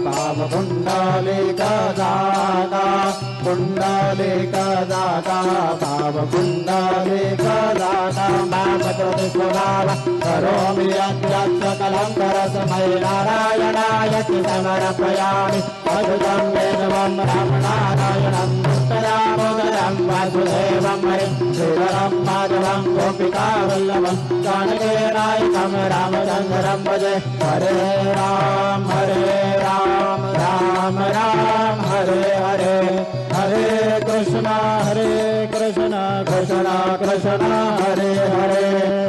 भावपुण्डलिकदाता पुण्डलिकदाता भावपुण्डलिकदाता मामकृतिस्वभाव करोमि यद्यत्सकलं करसमये नारायणाय समर्पयामि अद्भुतं वेदवं रामनारायणं उत्तरामोदरं वासुदेवं हरिं श्रीधरं माधवं गोपिकावल्लभं जानकीनायकं रामचन्द्रं भजे हरे राम राम राम हरे हरे हरे कृष्ण कृष्ण कृष्ण हरे हरे